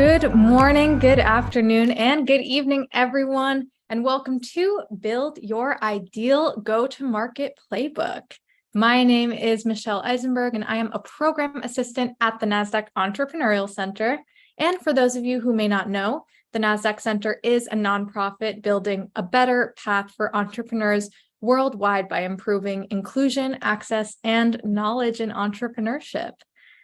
Good morning, good afternoon, and good evening, everyone, and welcome to Build Your Ideal Go-to-Market Playbook. My name is Michelle Eisenberg, and I am a program assistant at the NASDAQ Entrepreneurial Center. And for those of you who may not know, the NASDAQ Center is a nonprofit building a better path for entrepreneurs worldwide by improving inclusion, access, and knowledge in entrepreneurship.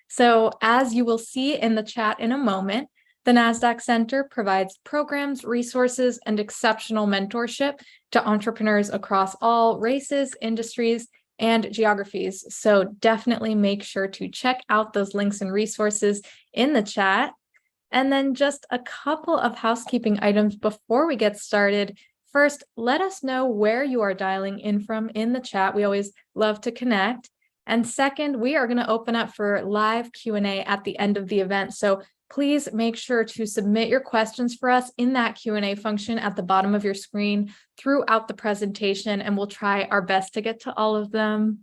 So as you will see in the chat in a moment, the NASDAQ Center provides programs, resources, and exceptional mentorship to entrepreneurs across all races, industries, and geographies. So definitely make sure to check out those links and resources in the chat. And then just a couple of housekeeping items before we get started. First, let us know where you are dialing in from in the chat. We always love to connect. And second, we are going to open up for live Q&A at the end of the event. So please make sure to submit your questions for us in that Q&A function at the bottom of your screen throughout the presentation, and we'll try our best to get to all of them.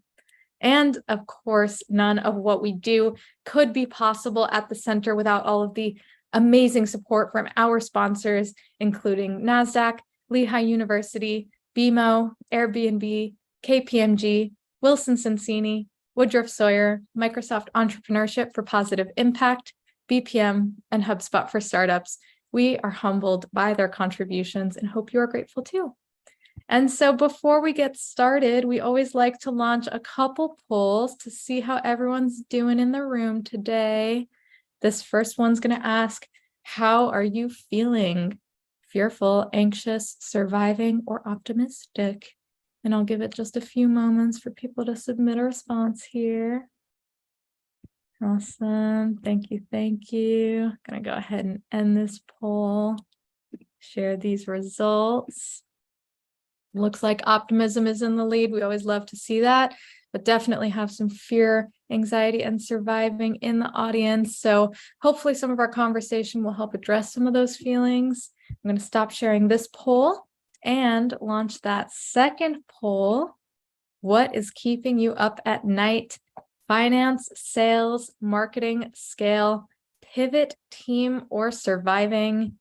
And of course, none of what we do could be possible at the center without all of the amazing support from our sponsors, including NASDAQ, Lehigh University, BMO, Airbnb, KPMG, Wilson Sonsini, Woodruff Sawyer, Microsoft Entrepreneurship for Positive Impact, BPM, and HubSpot for Startups. We are humbled by their contributions and hope you are grateful too. And so before we get started, we always like to launch a couple polls to see how everyone's doing in the room today. This first one's going to ask, how are you feeling? Fearful, anxious, surviving, or optimistic? And I'll give it just a few moments for people to submit a response here. Awesome. Thank you. Thank you. I'm going to go ahead and end this poll. Share these results. Looks like optimism is in the lead. We always love to see that, but definitely have some fear, anxiety, and surviving in the audience. So hopefully some of our conversation will help address some of those feelings. I'm going to stop sharing this poll and launch that second poll. What is keeping you up at night? Finance, sales, marketing, scale, pivot, team, or surviving?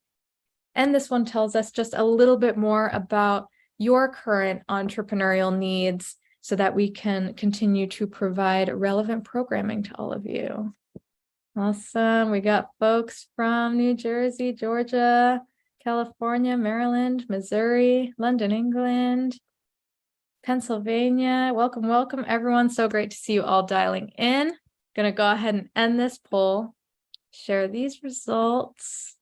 And this one tells us just a little bit more about your current entrepreneurial needs so that we can continue to provide relevant programming to all of you. Awesome. We got folks from New Jersey, Georgia, California, Maryland, Missouri, London, England, Pennsylvania. Welcome, welcome, everyone. So great to see you all dialing in. Going to go ahead and end this poll, share these results.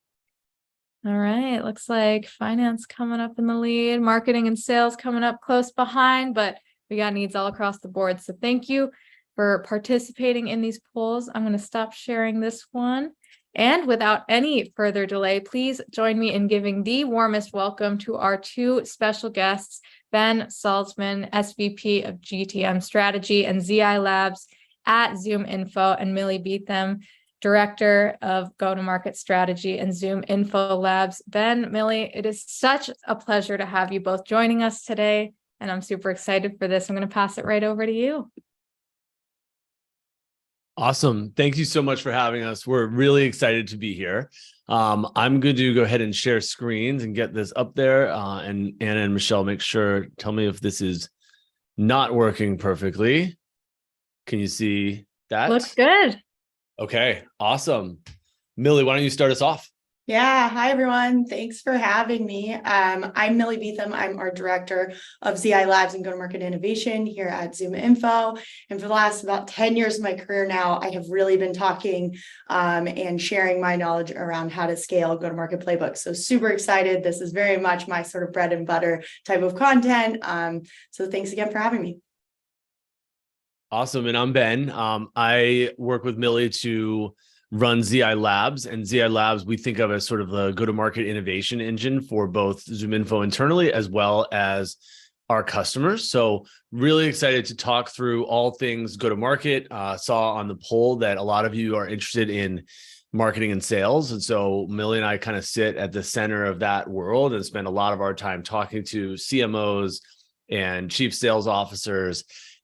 All right, looks like finance coming up in the lead, marketing and sales coming up close behind, but we got needs all across the board. So thank you for participating in these polls. I'm going to stop sharing this one. And without any further delay, please join me in giving the warmest welcome to our two special guests, Ben Salzman, SVP of GTM Strategy and ZI Labs at ZoomInfo, and Millie Beetham, Director of Go-to-Market Strategy and ZoomInfo Labs. Ben, Millie, it is such a pleasure to have you both joining us today, and I'm super excited for this. I'm going to pass it right over to you. Awesome. Thank you so much for having us. We're really excited to be here. I'm going to go ahead and share screens and get this up there. And Anna and Michelle, tell me if this is not working perfectly. Can you see that? Looks good. Okay, awesome. Millie, why don't you start us off? Yeah, hi everyone. Thanks for having me. I'm Millie Beetham. I'm our Director of ZI Labs and Go-to-Market Innovation here at ZoomInfo. And for the last about 10 years of my career now, I have really been talking and sharing my knowledge around how to scale go-to-market playbooks. So super excited. This is very much my sort of bread and butter type of content. So thanks again for having me. Awesome. And I'm Ben. I work with Millie to run ZI Labs, and ZI Labs we think of as sort of the go-to-market innovation engine for both ZoomInfo internally as well as our customers. So really excited to talk through all things go-to-market. Saw on the poll that a lot of you are interested in marketing and sales. And so Millie and I kind of sit at the center of that world and spend a lot of our time talking to CMOs and chief sales officers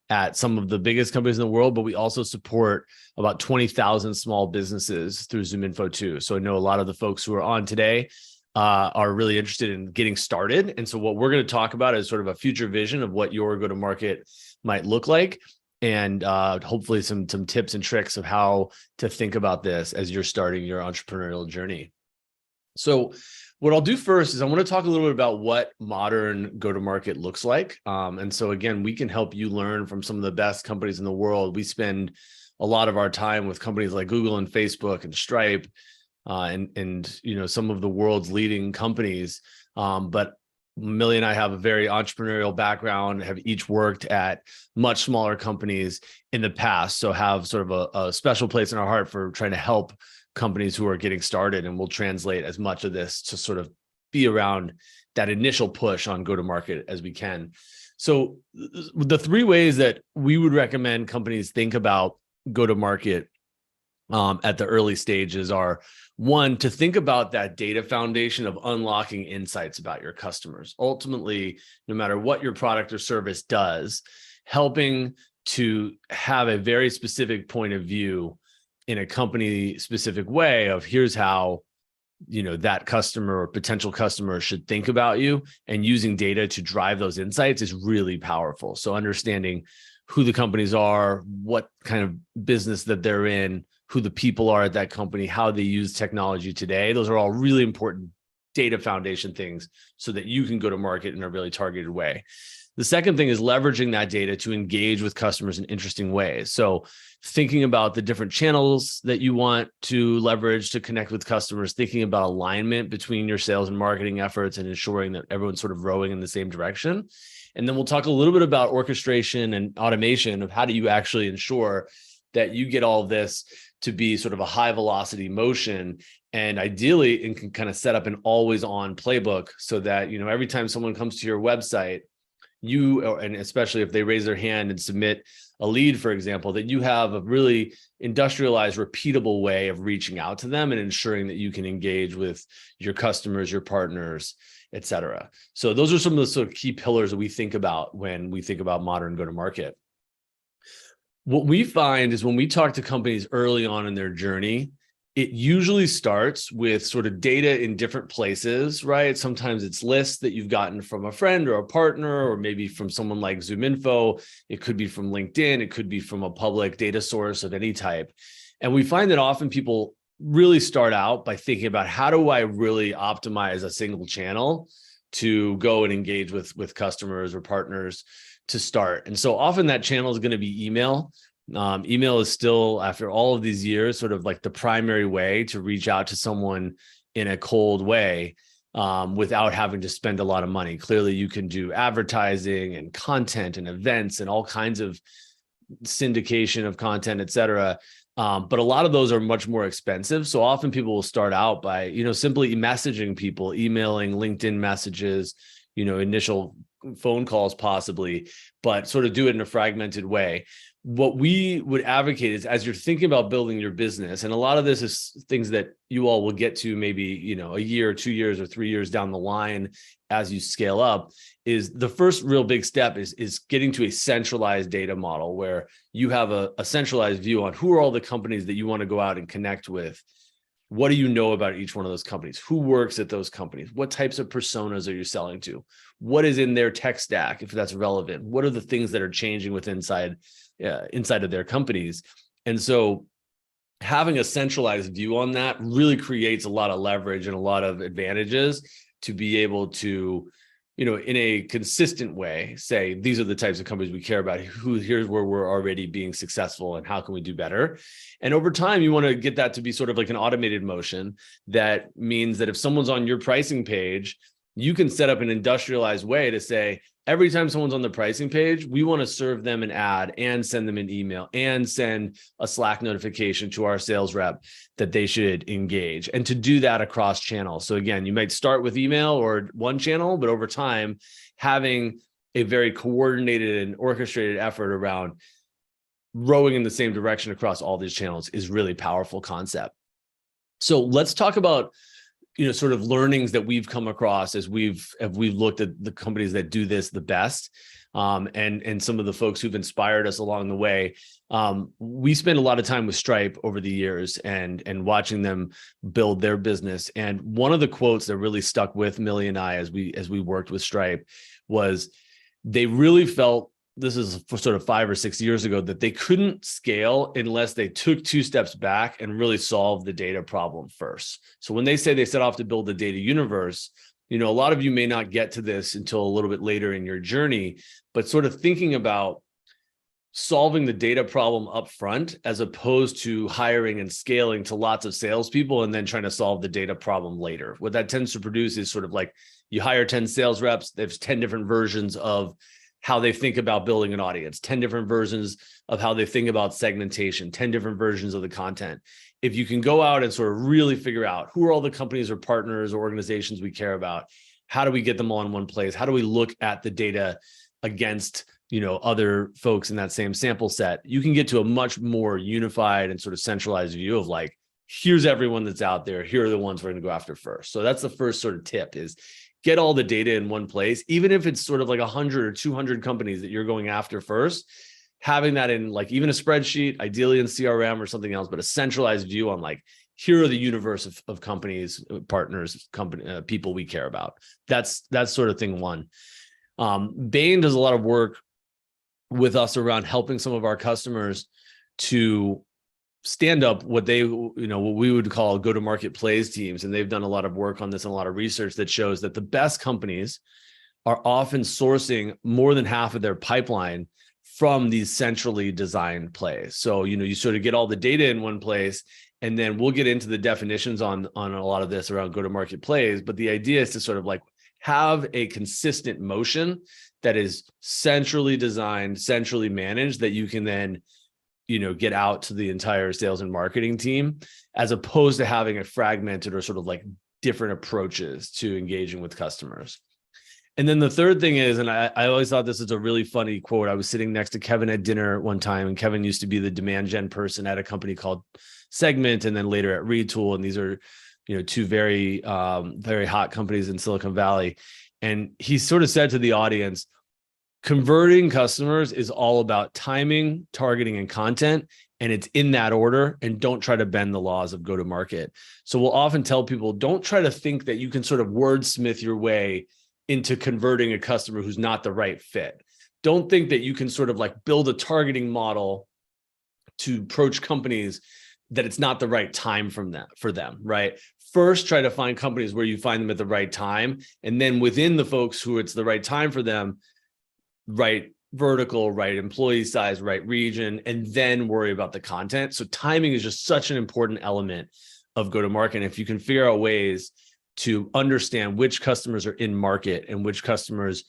at some of the biggest companies in the world, but we also support about 20,000 small businesses through ZoomInfo too. So I know a lot of the folks who are on today are really interested in getting started. And so what we're going to talk about is sort of a future vision of what your go-to-market might look like, and hopefully some tips and tricks of how to think about this as you're starting your entrepreneurial journey. So what I'll do first is I want to talk a little bit about what modern go-to-market looks like. And so again, we can help you learn from some of the best companies in the world. We spend a lot of our time with companies like Google and Facebook and Stripe, and some of the world's leading companies. But Millie and I have a very entrepreneurial background, have each worked at much smaller companies in the past, so have sort of a special place in our heart for trying to help companies who are getting started, and we'll translate as much of this to sort of be around that initial push on go-to-market as we can. So the three ways that we would recommend companies think about go-to-market at the early stages are: one, to think about that data foundation of unlocking insights about your customers. Ultimately, no matter what your product or service does, helping to have a very specific point of view in a company specific way of here's how that customer or potential customer should think about you, and using data to drive those insights is really powerful. So understanding who the companies are, what kind of business that they're in, who the people are at that company, how they use technology today, those are all really important data foundation things so that you can go to market in a really targeted way. The second thing is leveraging that data to engage with customers in interesting ways. So thinking about the different channels that you want to leverage to connect with customers, thinking about alignment between your sales and marketing efforts, and ensuring that everyone's sort of rowing in the same direction. And then we'll talk a little bit about orchestration and automation of how do you actually ensure that you get all of this to be sort of a high velocity motion, and ideally and can kind of set up an always on playbook so that, every time someone comes to your website, and especially if they raise their hand and submit a lead, for example, that you have a really industrialized, repeatable way of reaching out to them and ensuring that you can engage with your customers, your partners, et cetera. So those are some of the sort of key pillars that we think about when we think about modern go-to-market. What we find is when we talk to companies early on in their journey, it usually starts with sort of data in different places, right? Sometimes it's lists that you've gotten from a friend or a partner, or maybe from someone like ZoomInfo. It could be from LinkedIn. It could be from a public data source of any type. And we find that often people really start out by thinking about, how do I really optimize a single channel to go and engage with customers or partners to start? And so often that channel is going to be email. Email is still, after all of these years, sort of like the primary way to reach out to someone in a cold way, without having to spend a lot of money. Clearly, you can do advertising and content and events and all kinds of syndication of content, et cetera. But a lot of those are much more expensive. So often people will start out by, simply messaging people, emailing, LinkedIn messages, initial phone calls possibly, but sort of do it in a fragmented way. What we would advocate is, as you're thinking about building your business, and a lot of this is things that you all will get to maybe, a year, 2 years, or 3 years down the line as you scale up, is the first real big step is getting to a centralized data model where you have a centralized view on who are all the companies that you want to go out and connect with. What do you know about each one of those companies? Who works at those companies? What types of personas are you selling to? What is in their tech stack, if that's relevant? What are the things that are changing inside of their companies? And so having a centralized view on that really creates a lot of leverage and a lot of advantages to be able to, in a consistent way, say, these are the types of companies we care about. Here's where we're already being successful and how can we do better? And over time, you want to get that to be sort of like an automated motion. That means that if someone's on your pricing page, you can set up an industrialized way to say, every time someone's on the pricing page, we want to serve them an ad and send them an email and send a Slack notification to our sales rep that they should engage, and to do that across channels. So again, you might start with email or one channel, but over time, having a very coordinated and orchestrated effort around rowing in the same direction across all these channels is really powerful concept. So let's talk about sort of learnings that we've come across as we've looked at the companies that do this the best, and some of the folks who've inspired us along the way. We spend a lot of time with Stripe over the years and watching them build their business. And one of the quotes that really stuck with Millie and I as we worked with Stripe was they really felt, this is for sort of 5 or 6 years ago, that they couldn't scale unless they took 2 steps back and really solved the data problem first. So when they say they set off to build the data universe, a lot of you may not get to this until a little bit later in your journey, but sort of thinking about solving the data problem up front as opposed to hiring and scaling to lots of salespeople and then trying to solve the data problem later. What that tends to produce is sort of like you hire 10 sales reps, there's 10 different versions of how they think about building an audience, 10 different versions of how they think about segmentation, 10 different versions of the content. If you can go out and sort of really figure out who are all the companies or partners or organizations we care about, how do we get them all in one place? How do we look at the data against, other folks in that same sample set? You can get to a much more unified and sort of centralized view of like, here's everyone that's out there. Here are the ones we're going to go after first. So that's the first sort of tip, is get all the data in one place, even if it's sort of like 100 or 200 companies that you're going after first, having that in like even a spreadsheet, ideally in CRM or something else, but a centralized view on like, here are the universe of companies, partners, people we care about. That's sort of thing one. Bain does a lot of work with us around helping some of our customers to stand up what they, what we would call go-to-market plays teams. And they've done a lot of work on this and a lot of research that shows that the best companies are often sourcing more than half of their pipeline from these centrally designed plays. So, you sort of get all the data in one place, and then we'll get into the definitions on a lot of this around go-to-market plays. But the idea is to sort of like have a consistent motion that is centrally designed, centrally managed, that you can then get out to the entire sales and marketing team, as opposed to having a fragmented or sort of like different approaches to engaging with customers. And then the third thing is, and I always thought this is a really funny quote. I was sitting next to Kevin at dinner one time, and Kevin used to be the demand gen person at a company called Segment, and then later at Retool. And these are, 2 very, very hot companies in Silicon Valley. And he sort of said to the audience, converting customers is all about timing, targeting, and content. And it's in that order, and don't try to bend the laws of go-to-market. So we'll often tell people, don't try to think that you can sort of wordsmith your way into converting a customer who's not the right fit. Don't think that you can sort of like build a targeting model to approach companies that it's not the right time for them, right? First, try to find companies where you find them at the right time. And then within the folks who it's the right time for them, right vertical, right employee size, right region, and then worry about the content. So timing is just such an important element of go-to-market. If you can figure out ways to understand which customers are in market and which customers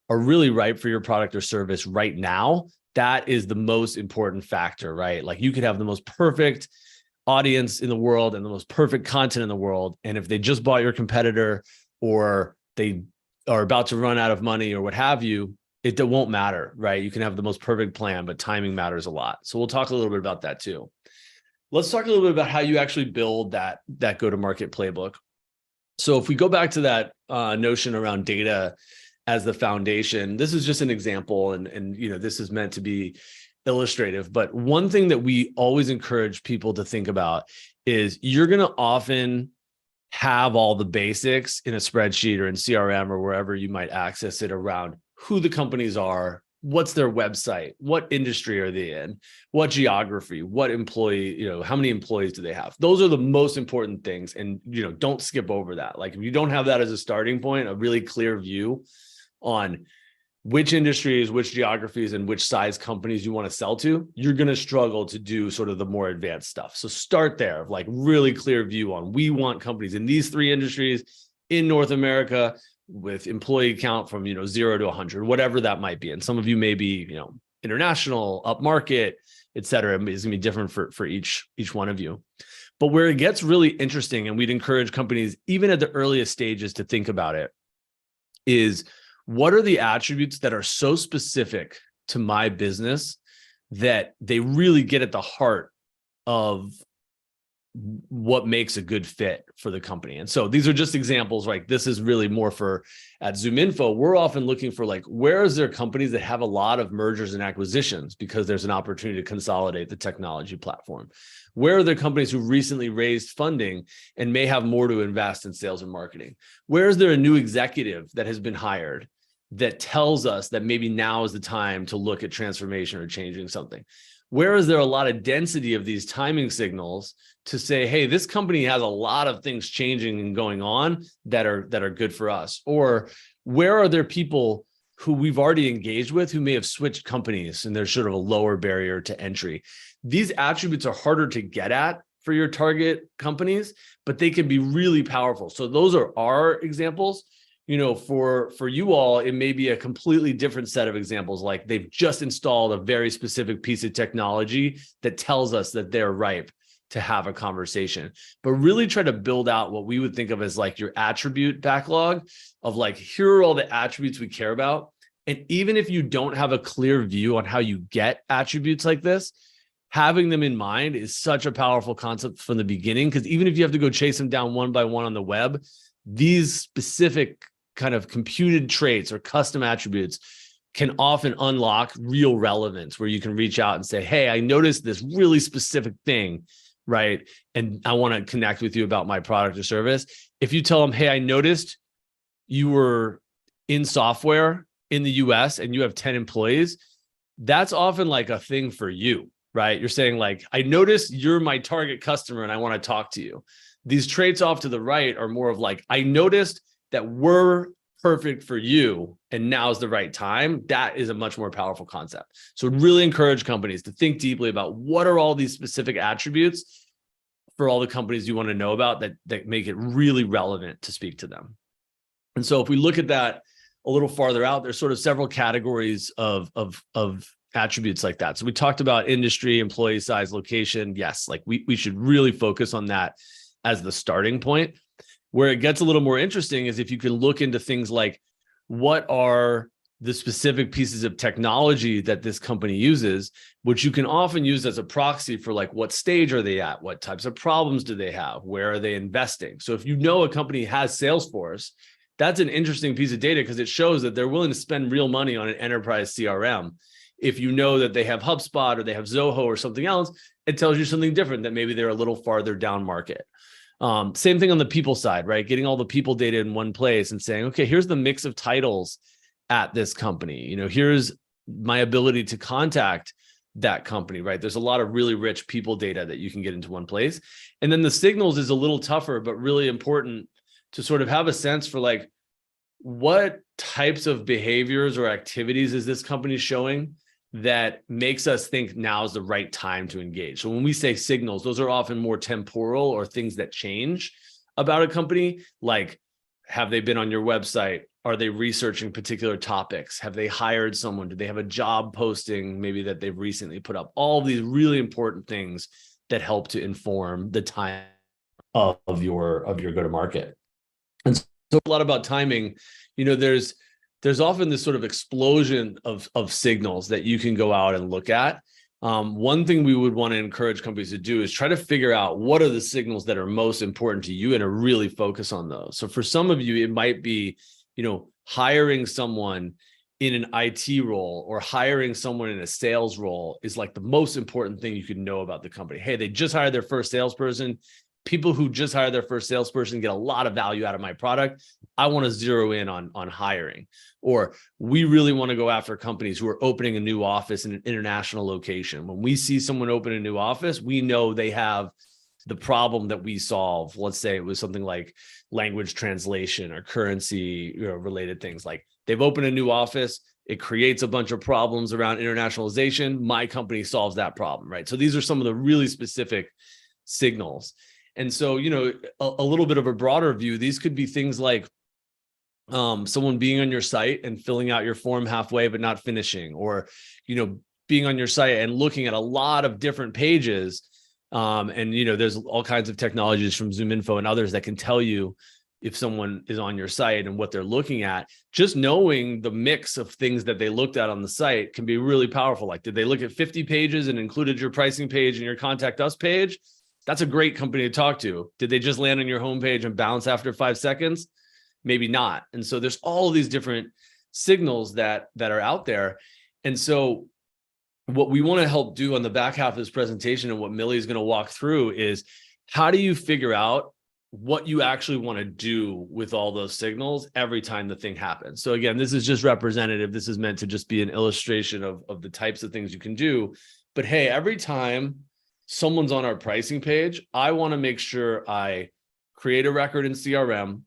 are really right for your product or service right now, that is the most important factor, right? Like you could have the most perfect audience in the world and the most perfect content in the world, and if they just bought your competitor or they are about to run out of money or what have you, it won't matter, right? You can have the most perfect plan, but timing matters a lot. So we'll talk a little bit about that too. Let's talk a little bit about how you actually build that go-to-market playbook. So if we go back to that notion around data as the foundation, this is just an example, and this is meant to be illustrative. But one thing that we always encourage people to think about is you're going to often have all the basics in a spreadsheet or in CRM or wherever you might access it around who the companies are, what's their website, what industry are they in, what geography, what employee, how many employees do they have? Those are the most important things. And, don't skip over that. Like if you don't have that as a starting point, a really clear view on which industries, which geographies, and which size companies you want to sell to, you're going to struggle to do sort of the more advanced stuff. So start there, like really clear view on, we want companies in these 3 industries in North America with employee count from, 0 to 100, whatever that might be. And some of you may be, international, upmarket, et cetera. It's going to be different for each one of you. But where it gets really interesting, and we'd encourage companies, even at the earliest stages, to think about it, is what are the attributes that are so specific to my business that they really get at the heart of what makes a good fit for the company. And so these are just examples, right? This is really more for at ZoomInfo. We're often looking for like, where is there companies that have a lot of mergers and acquisitions because there's an opportunity to consolidate the technology platform? Where are there companies who recently raised funding and may have more to invest in sales and marketing? Where is there a new executive that has been hired that tells us that maybe now is the time to look at transformation or changing something? Where is there a lot of density of these timing signals to say, hey, this company has a lot of things changing and going on that are good for us? Or where are there people who we've already engaged with who may have switched companies and there's sort of a lower barrier to entry? These attributes are harder to get at for your target companies, but they can be really powerful. So those are our examples. You know, for you all, it may be a completely different set of examples, like they've just installed a very specific piece of technology that tells us that they're ripe to have a conversation. But really try to build out what we would think of as like your attribute backlog of like, here are all the attributes we care about. And even if you don't have a clear view on how you get attributes like this, having them in mind is such a powerful concept from the beginning, because even if you have to go chase them down one by one on the web, these specific kind of computed traits or custom attributes can often unlock real relevance, where you can reach out and say, hey, I noticed this really specific thing, right? And I want to connect with you about my product or service. If you tell them, hey, I noticed you were in software in the US and you have 10 employees, that's often like a thing for you, right? You're saying like, I noticed you're my target customer and I want to talk to you. These traits off to the right are more of like, I noticed that we're perfect for you and now's the right time. That is a much more powerful concept. So I'd really encourage companies to think deeply about what are all these specific attributes for all the companies you want to know about that make it really relevant to speak to them. And so if we look at that a little farther out, there's sort of several categories of attributes like that. So we talked about industry, employee size, location. Yes, like we should really focus on that as the starting point. Where it gets a little more interesting is if you can look into things like, what are the specific pieces of technology that this company uses, which you can often use as a proxy for like, what stage are they at? What types of problems do they have? Where are they investing? So if you know a company has Salesforce, that's an interesting piece of data because it shows that they're willing to spend real money on an enterprise CRM. If you know that they have HubSpot or they have Zoho or something else, it tells you something different, that maybe they're a little farther down market. Same thing on the people side, right? Getting all the people data in one place and saying, okay, here's the mix of titles at this company. You know, here's my ability to contact that company, right? There's a lot of really rich people data that you can get into one place. And then the signals is a little tougher, but really important to sort of have a sense for like, what types of behaviors or activities is this company showing that makes us think now is the right time to engage. So when we say signals, those are often more temporal or things that change about a company. Like, have they been on your website? Are they researching particular topics? Have they hired someone? Do they have a job posting maybe that they've recently put up? All of these really important things that help to inform the time of your go-to-market. And so a lot about timing, you know, there's often this sort of explosion of signals that you can go out and look at. One thing we would want to encourage companies to do is try to figure out what are the signals that are most important to you and to really focus on those. So for some of you, it might be, you know, hiring someone in an IT role or hiring someone in a sales role is like the most important thing you can know about the company. Hey, they just hired their first salesperson. People who just hired their first salesperson get a lot of value out of my product. I want to zero in on hiring. Or we really want to go after companies who are opening a new office in an international location. When we see someone open a new office, we know they have the problem that we solve. Let's say it was something like language translation or currency, you know, related things. Like they've opened a new office, it creates a bunch of problems around internationalization. My company solves that problem, right? So these are some of the really specific signals. And so, you know, a little bit of a broader view, these could be things like someone being on your site and filling out your form halfway, but not finishing, or, you know, being on your site and looking at a lot of different pages. And, you know, there's all kinds of technologies from ZoomInfo and others that can tell you if someone is on your site and what they're looking at. Just knowing the mix of things that they looked at on the site can be really powerful. Like, did they look at 50 pages and included your pricing page and your contact us page? That's a great company to talk to. Did they just land on your homepage and bounce after 5 seconds? Maybe not. And so there's all of these different signals that are out there. And so what we want to help do on the back half of this presentation, and what Millie is going to walk through, is how do you figure out what you actually want to do with all those signals every time the thing happens. So again, this is just representative. This is meant to just be an illustration of the types of things you can do. But hey, every time someone's on our pricing page, I want to make sure I create a record in CRM.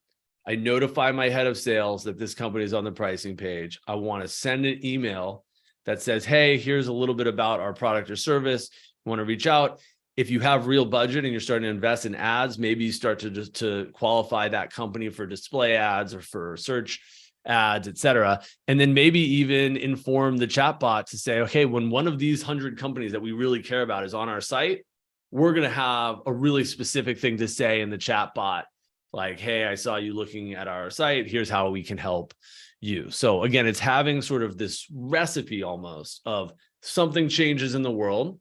I notify my head of sales that this company is on the pricing page. I want to send an email that says, hey, here's a little bit about our product or service. You want to reach out. If you have real budget and you're starting to invest in ads, maybe you start to qualify that company for display ads or for search ads, et cetera. And then maybe even inform the chatbot to say, okay, when one of these 100 companies that we really care about is on our site, we're going to have a really specific thing to say in the chatbot. Like, hey, I saw you looking at our site. Here's how we can help you. So again, it's having sort of this recipe almost of something changes in the world.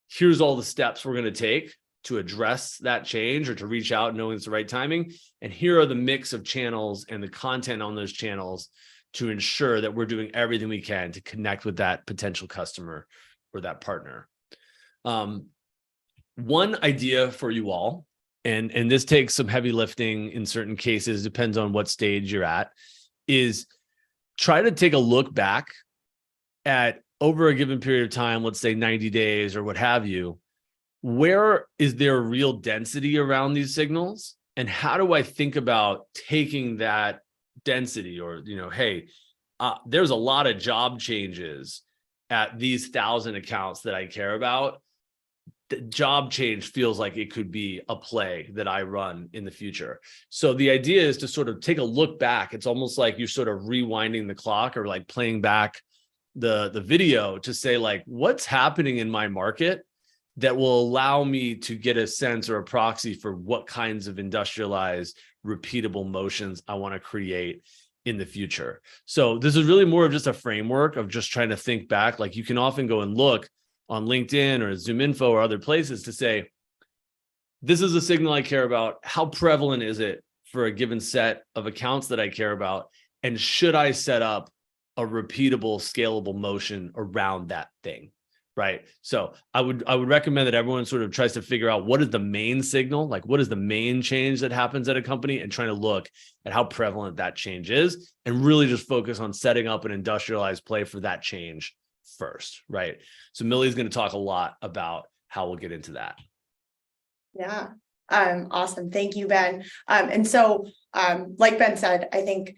Here's all the steps we're going to take to address that change or to reach out knowing it's the right timing. And here are the mix of channels and the content on those channels to ensure that we're doing everything we can to connect with that potential customer or that partner. One idea for you all, and this takes some heavy lifting in certain cases, depends on what stage you're at, is try to take a look back at over a given period of time, let's say 90 days or what have you. Where is there real density around these signals? And how do I think about taking that density, or, hey, there's a lot of job changes at these 1,000 accounts that I care about. The job change feels like it could be a play that I run in the future. So the idea is to sort of take a look back. It's almost like you're sort of rewinding the clock, or like playing back the video to say, like, what's happening in my market that will allow me to get a sense or a proxy for what kinds of industrialized, repeatable motions I want to create in the future. So this is really more of just a framework of just trying to think back. Like, you can often go and look on LinkedIn or ZoomInfo or other places to say, this is a signal I care about. How prevalent is it for a given set of accounts that I care about? And should I set up a repeatable, scalable motion around that thing, right? So I would recommend that everyone sort of tries to figure out what is the main signal, like what is the main change that happens at a company, and trying to look at how prevalent that change is, and really just focus on setting up an industrialized play for that change first, right? So Millie's going to talk a lot about how we'll get into that. Yeah. Awesome. Thank you, Ben. And so, like Ben said, I think,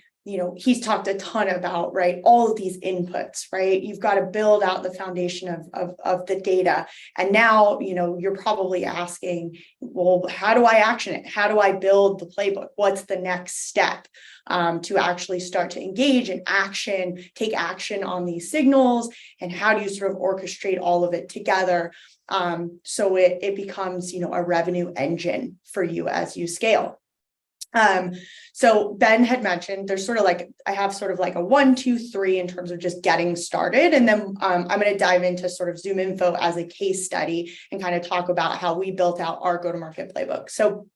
he's talked a ton about, right, all of these inputs, right? You've got to build out the foundation of the data. And now, you're probably asking, well, how do I action it? How do I build the playbook? What's the next step to actually start to engage in action, take action on these signals? And how do you sort of orchestrate all of it together so it becomes, a revenue engine for you as you scale? So Ben had mentioned there's sort of like, I have sort of like a 1, 2, 3 in terms of just getting started. And then I'm going to dive into sort of ZoomInfo as a case study and kind of talk about how we built out our go-to-market playbook. So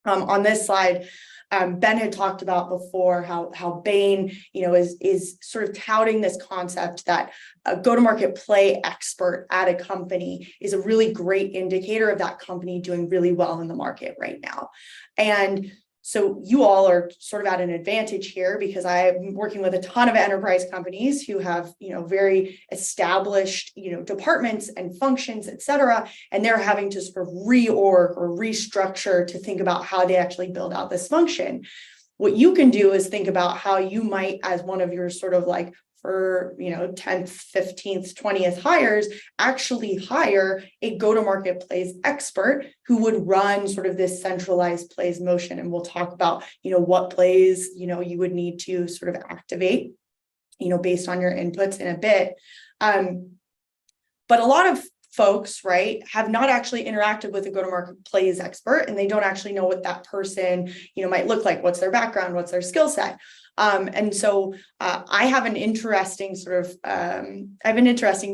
on this slide, Ben had talked about before how Bain, is sort of touting this concept that a go-to-market play expert at a company is a really great indicator of that company doing really well in the market right now. And so you all are sort of at an advantage here, because I'm working with a ton of enterprise companies who have, very established, departments and functions, et cetera. And they're having to sort of reorg or restructure to think about how they actually build out this function. What you can do is think about how you might, as one of your sort of like for 10th, 15th, 20th hires, actually hire a go-to-market plays expert who would run sort of this centralized plays motion. And we'll talk about, what plays, you would need to sort of activate, based on your inputs in a bit. But a lot of folks, right, have not actually interacted with a go-to-market plays expert, and they don't actually know what that person, might look like, what's their background, what's their skill set. And so I have an interesting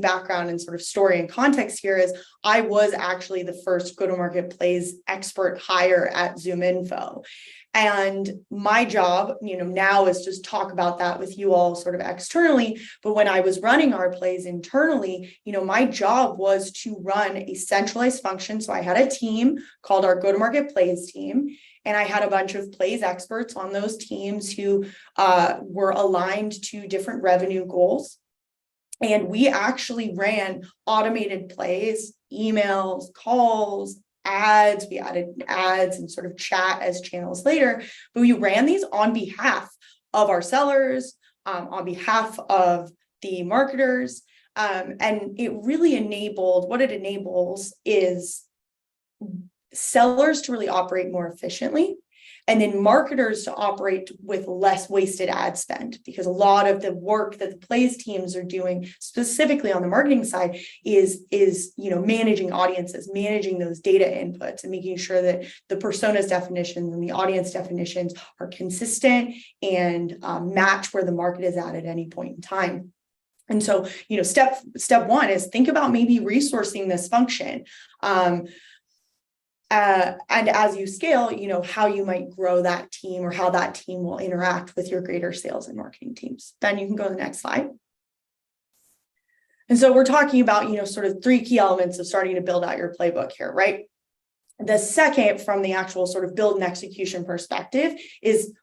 background and sort of story and context here. Is I was actually the first go-to-market plays expert hire at ZoomInfo. And my job, now is just talk about that with you all sort of externally. But when I was running our plays internally, my job was to run a centralized function. So I had a team called our go-to-market plays team. And I had a bunch of plays experts on those teams who were aligned to different revenue goals. And we actually ran automated plays, emails, calls, ads. We added ads and sort of chat as channels later, but we ran these on behalf of our sellers, on behalf of the marketers. And it really what it enables is sellers to really operate more efficiently, and then marketers to operate with less wasted ad spend, because a lot of the work that the plays teams are doing specifically on the marketing side is managing audiences, managing those data inputs, and making sure that the personas definitions and the audience definitions are consistent and match where the market is at any point in time. And so, step one is think about maybe resourcing this function. And as you scale, how you might grow that team, or how that team will interact with your greater sales and marketing teams. Ben, you can go to the next slide. And so we're talking about, sort of 3 key elements of starting to build out your playbook here, right? The second, from the actual sort of build and execution perspective, is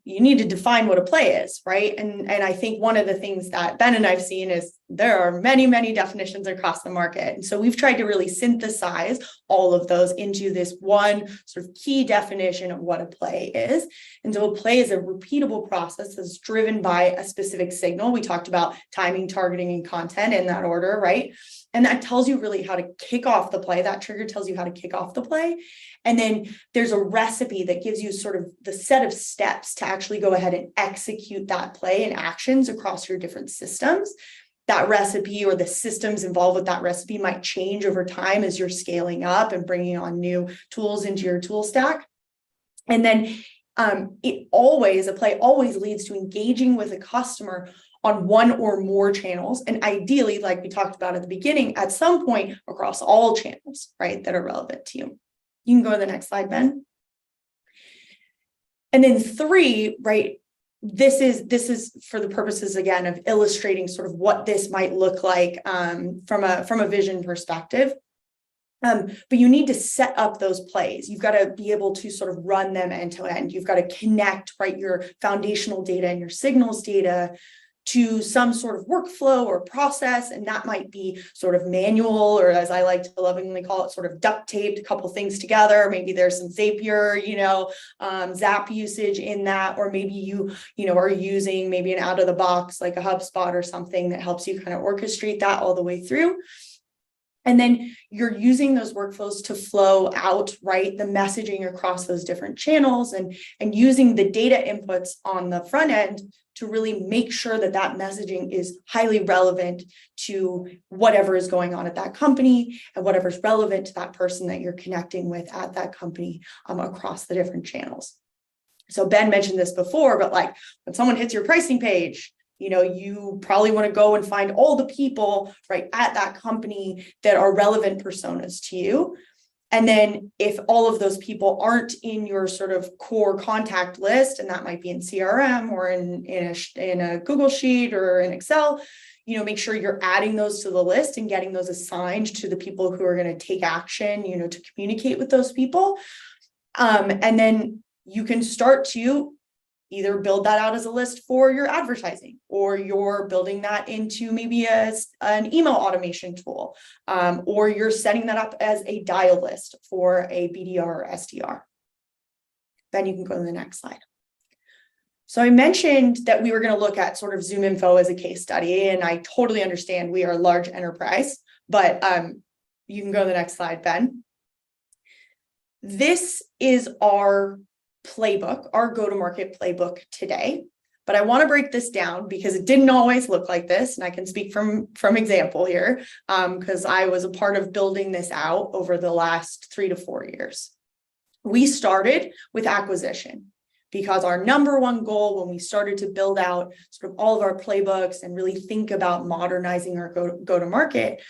you need to define what a play is, right? And I think one of the things that Ben and I've seen is there are many, many definitions across the market. And so we've tried to really synthesize all of those into this one sort of key definition of what a play is. And so a play is a repeatable process that's driven by a specific signal. We talked about timing, targeting, and content in that order, right? And that tells you really how to kick off the play. That trigger tells you how to kick off the play. And then there's a recipe that gives you sort of the set of steps to actually go ahead and execute that play and actions across your different systems. That recipe, or the systems involved with that recipe, might change over time as you're scaling up and bringing on new tools into your tool stack. And then a play always leads to engaging with a customer on one or more channels, and ideally, like we talked about at the beginning, at some point across all channels, right, that are relevant to you. You can go to the next slide, Ben. And then 3, right, this is for the purposes, again, of illustrating sort of what this might look like from a vision perspective. But you need to set up those plays. You've got to be able to sort of run them end to end. You've got to connect, right, your foundational data and your signals data to some sort of workflow or process. And that might be sort of manual, or as I like to lovingly call it, sort of duct taped a couple things together. Maybe there's some Zapier, Zap usage in that, or maybe you are using maybe an out of the box, like a HubSpot or something that helps you kind of orchestrate that all the way through. And then you're using those workflows to flow out, right, the messaging across those different channels, and using the data inputs on the front end to really make sure that that messaging is highly relevant to whatever is going on at that company and whatever is relevant to that person that you're connecting with at that company across the different channels. So Ben mentioned this before, but like when someone hits your pricing page, you probably want to go and find all the people right at that company that are relevant personas to you. And then if all of those people aren't in your sort of core contact list, and that might be in CRM or in a Google Sheet or in Excel, make sure you're adding those to the list and getting those assigned to the people who are going to take action, to communicate with those people. And then you can start to either build that out as a list for your advertising, or you're building that into maybe an email automation tool, or you're setting that up as a dial list for a BDR or SDR. Then you can go to the next slide. So I mentioned that we were going to look at sort of ZoomInfo as a case study, and I totally understand we are a large enterprise, but you can go to the next slide, Ben. This is our playbook, our go-to-market playbook today. But I want to break this down because it didn't always look like this. And I can speak from example here because I was a part of building this out over the last 3 to 4 years. We started with acquisition because our number one goal when we started to build out sort of all of our playbooks and really think about modernizing our go-to-market,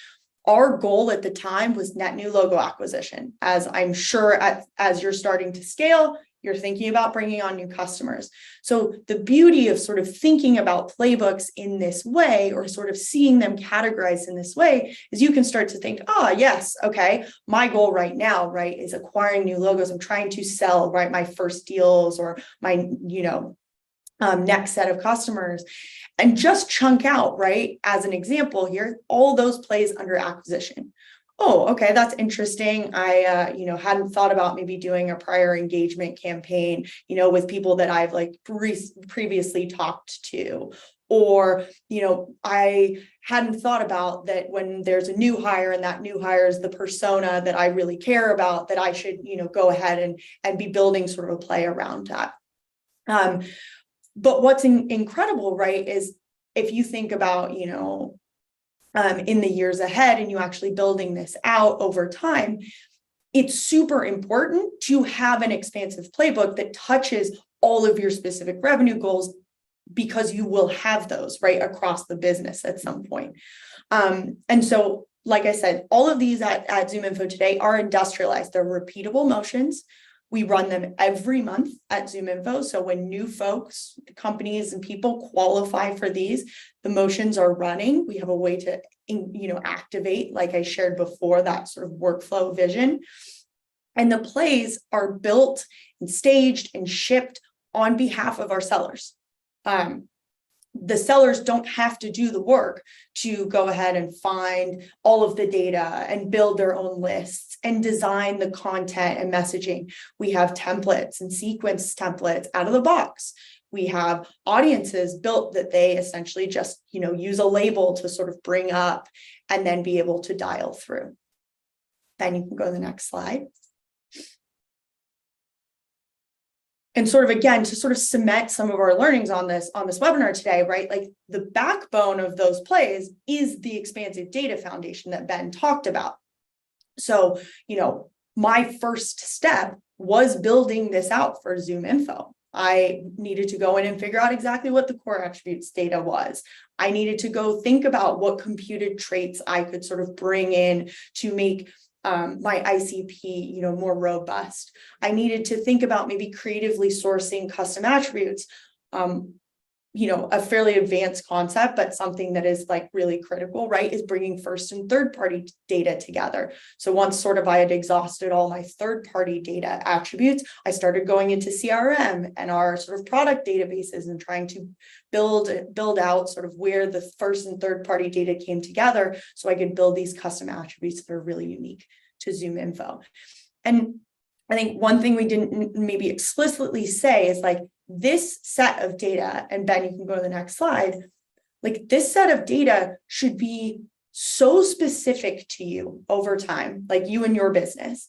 our goal at the time was net new logo acquisition. As I'm sure as you're starting to scale, you're thinking about bringing on new customers. So the beauty of sort of thinking about playbooks in this way, or sort of seeing them categorized in this way, is you can start to think, yes, okay, my goal right now, right, is acquiring new logos. I'm trying to sell, right, my first deals or my, next set of customers, and just chunk out, right, as an example here, all those plays under acquisition. Oh, okay, that's interesting. I, hadn't thought about maybe doing a prior engagement campaign, with people that I've like previously talked to, or, I hadn't thought about that when there's a new hire and that new hire is the persona that I really care about, that I should, go ahead and be building sort of a play around that. But what's incredible, right, is if you think about, in the years ahead and you actually building this out over time, it's super important to have an expansive playbook that touches all of your specific revenue goals, because you will have those, right, across the business at some point. And so, like I said, all of these at ZoomInfo today are industrialized. They're repeatable motions. We run them every month at ZoomInfo. So when new folks, companies, and people qualify for these, the motions are running. We have a way to, activate, like I shared before, that sort of workflow vision. And the plays are built and staged and shipped on behalf of our sellers. The sellers don't have to do the work to go ahead and find all of the data and build their own lists and design the content and messaging. We have templates and sequence templates out of the box. We have audiences built that they essentially just, use a label to sort of bring up and then be able to dial through. Then you can go to the next slide. And sort of, again, to sort of cement some of our learnings on this webinar today, right? Like the backbone of those plays is the expansive data foundation that Ben talked about. So, my first step was building this out for ZoomInfo. I needed to go in and figure out exactly what the core attributes data was. I needed to go think about what computed traits I could sort of bring in to make my ICP, more robust. I needed to think about maybe creatively sourcing custom attributes, a fairly advanced concept, but something that is like really critical, right, is bringing first and third party data together. So once sort of I had exhausted all my third party data attributes, I started going into CRM and our sort of product databases and trying to build out sort of where the first and third party data came together so I could build these custom attributes that are really unique to ZoomInfo. And I think one thing we didn't maybe explicitly say is like this set of data, and Ben, you can go to the next slide, like this set of data should be so specific to you over time, like you and your business,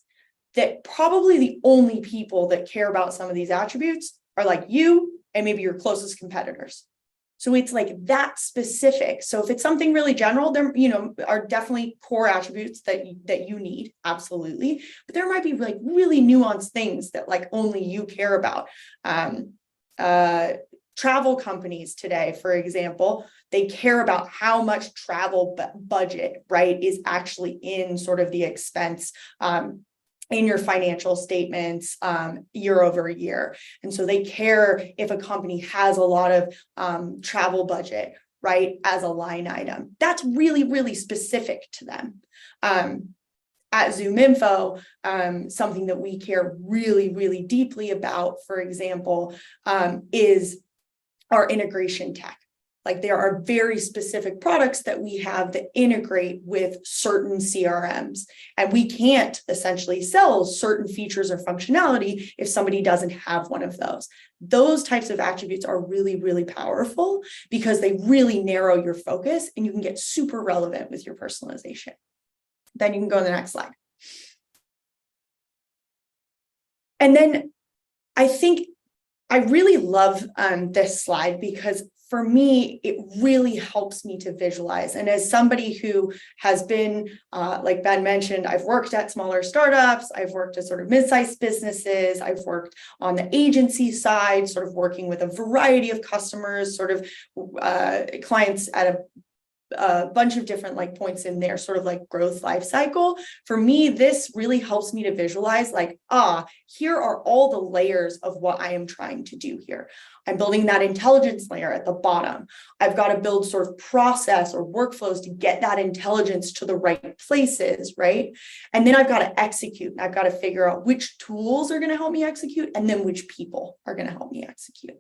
that probably the only people that care about some of these attributes are like you and maybe your closest competitors. So it's like that specific. So if it's something really general, there, are definitely core attributes that you need, absolutely. But there might be like really nuanced things that like only you care about. Travel companies today, for example, they care about how much travel budget, right, is actually in sort of the expense in your financial statements year over year. And so they care if a company has a lot of travel budget, right, as a line item. That's really, really specific to them. At ZoomInfo, something that we care really, really deeply about, for example, is our integration tech. Like there are very specific products that we have that integrate with certain CRMs, and we can't essentially sell certain features or functionality if somebody doesn't have one of those. Those types of attributes are really, really powerful because they really narrow your focus and you can get super relevant with your personalization. Then you can go to the next slide. And then I think I really love this slide because for me, it really helps me to visualize. And as somebody who has been, like Ben mentioned, I've worked at smaller startups, I've worked at sort of mid-sized businesses, I've worked on the agency side, sort of working with a variety of customers, sort of clients at a bunch of different like points in their sort of like growth life cycle. For me, this really helps me to visualize like, here are all the layers of what I am trying to do here. I'm building that intelligence layer at the bottom. I've got to build sort of process or workflows to get that intelligence to the right places, right? And then I've got to execute. I've got to figure out which tools are going to help me execute and then which people are going to help me execute.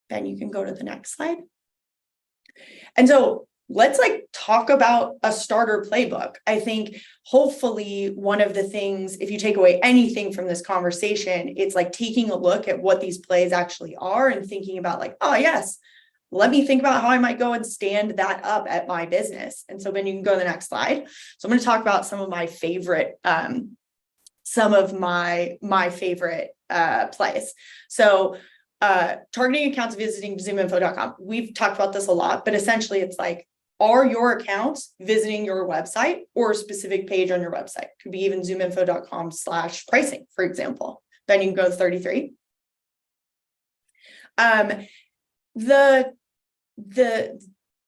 Then you can go to the next slide. And so let's like talk about a starter playbook. I think hopefully one of the things, if you take away anything from this conversation, it's like taking a look at what these plays actually are and thinking about like, oh yes, let me think about how I might go and stand that up at my business. And so then you can go to the next slide. So I'm going to talk about some of my favorite, plays. So targeting accounts visiting ZoomInfo.com. We've talked about this a lot, but essentially it's like, are your accounts visiting your website or a specific page on your website? Could be even ZoomInfo.com/pricing, for example. Then you can go to 33.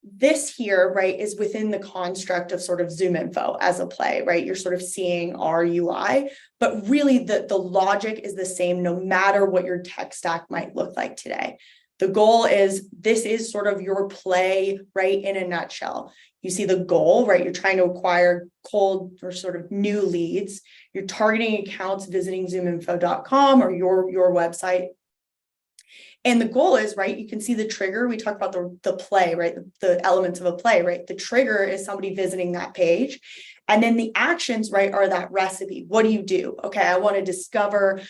This here, right, is within the construct of sort of ZoomInfo as a play, right? You're sort of seeing our UI, but really the logic is the same no matter what your tech stack might look like today. The goal is, this is sort of your play, right, in a nutshell. You see the goal, right? You're trying to acquire cold or sort of new leads. You're targeting accounts visiting ZoomInfo.com or your website. And the goal is, right, you can see the trigger. We talk about the play, right? The elements of a play, right? The trigger is somebody visiting that page. And then the actions, right, are that recipe. What do you do? Okay, I want to discover,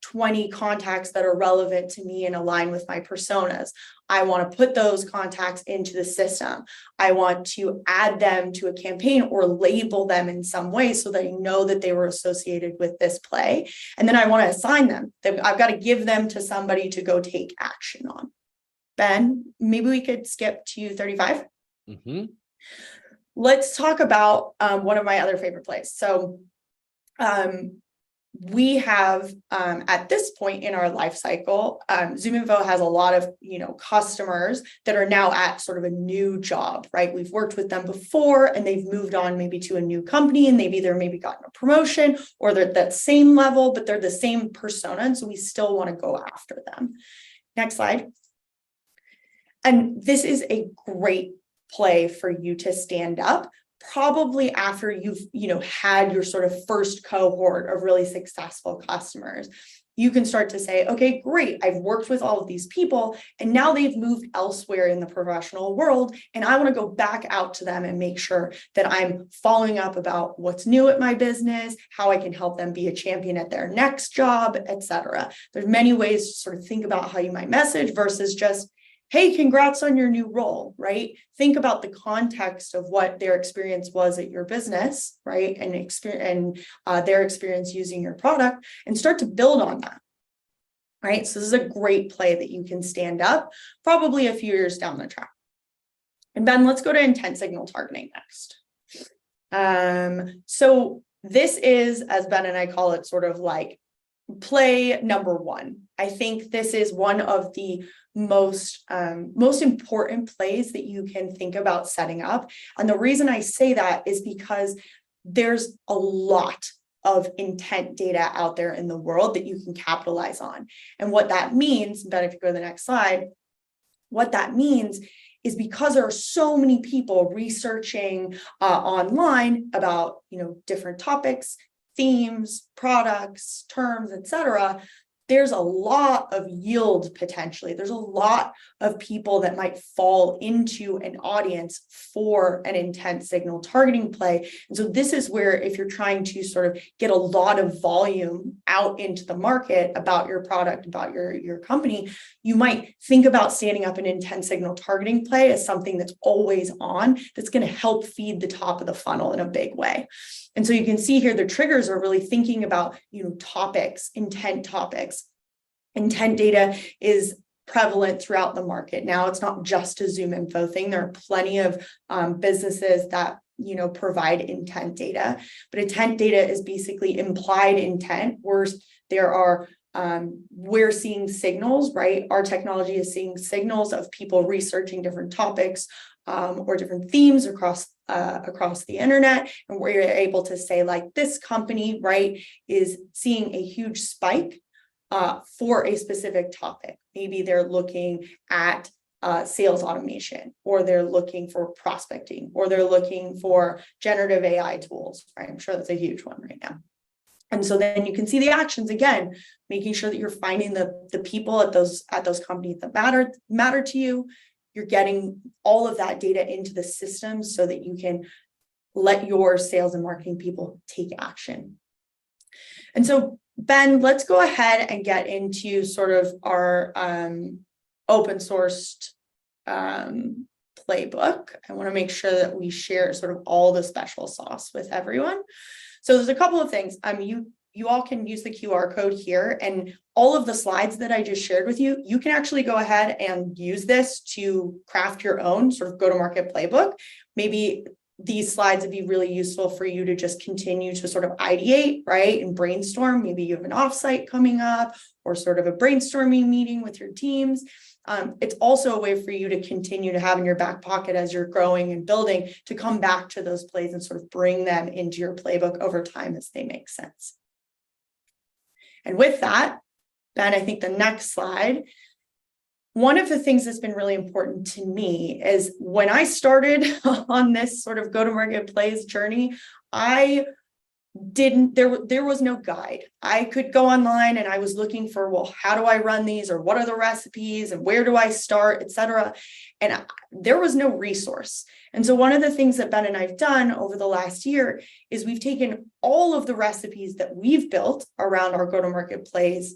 20 contacts that are relevant to me and align with my personas. I want to put those contacts into the system. I want to add them to a campaign or label them in some way so that I know that they were associated with this play. And then I want to assign them. I've got to give them to somebody to go take action on. Ben, maybe we could skip to 35. Mm-hmm. Let's talk about one of my other favorite plays. So we have at this point in our life cycle, ZoomInfo has a lot of customers that are now at sort of a new job, right? We've worked with them before and they've moved on maybe to a new company and they've either maybe gotten a promotion or they're at that same level, but they're the same persona. And so we still want to go after them. Next slide. And this is a great play for you to stand up probably after you've had your sort of first cohort of really successful customers. You can start to say, okay, great, I've worked with all of these people and now they've moved elsewhere in the professional world and I want to go back out to them and make sure that I'm following up about what's new at my business, how I can help them be a champion at their next job, etc. There's many ways to sort of think about how you might message versus just, hey, congrats on your new role, right? Think about the context of what their experience was at your business, right? And their experience using your product and start to build on that, right? So this is a great play that you can stand up probably a few years down the track. And Ben, let's go to intent signal targeting next. So this is, as Ben and I call it, sort of like play number one. I think this is one of the most important plays that you can think about setting up. And the reason I say that is because there's a lot of intent data out there in the world that you can capitalize on. And what that means, Ben, if you go to the next slide, what that means is because there are so many people researching online about different topics, themes, products, terms, etc., there's a lot of yield potentially. There's a lot of people that might fall into an audience for an intent signal targeting play. And so this is where if you're trying to sort of get a lot of volume out into the market about your product, about your company, you might think about standing up an intent signal targeting play as something that's always on, that's going to help feed the top of the funnel in a big way. And so you can see here, the triggers are really thinking about, topics, intent topics. Intent data is prevalent throughout the market. Now it's not just a ZoomInfo thing. There are plenty of businesses that provide intent data, but intent data is basically implied intent, where there are we're seeing signals, right? Our technology is seeing signals of people researching different topics or different themes across the internet, and we're able to say, like, this company, right, is seeing a huge spike for a specific topic. Maybe they're looking at sales automation, or they're looking for prospecting, or they're looking for generative AI tools, right? I'm sure that's a huge one right now. And so then you can see the actions again, making sure that you're finding the people at those companies that matter to you. You're getting all of that data into the system so that you can let your sales and marketing people take action. And so, Ben, let's go ahead and get into sort of our open sourced playbook. I want to make sure that we share sort of all the special sauce with everyone. So there's a couple of things. You all can use the QR code here, and all of the slides that I just shared with you, you can actually go ahead and use this to craft your own sort of go-to-market playbook. Maybe these slides would be really useful for you to just continue to sort of ideate, right, and brainstorm. Maybe you have an offsite coming up, or sort of a brainstorming meeting with your teams. It's also a way for you to continue to have in your back pocket as you're growing and building, to come back to those plays and sort of bring them into your playbook over time as they make sense. And with that, Ben, I think the next slide, one of the things that's been really important to me is when I started on this sort of go-to-market plays journey, there was no guide. I could go online and I was looking for, well, how do I run these, or what are the recipes, and where do I start, etc. And there was no resource. And so one of the things that Ben and I've done over the last year is we've taken all of the recipes that we've built around our go-to-market plays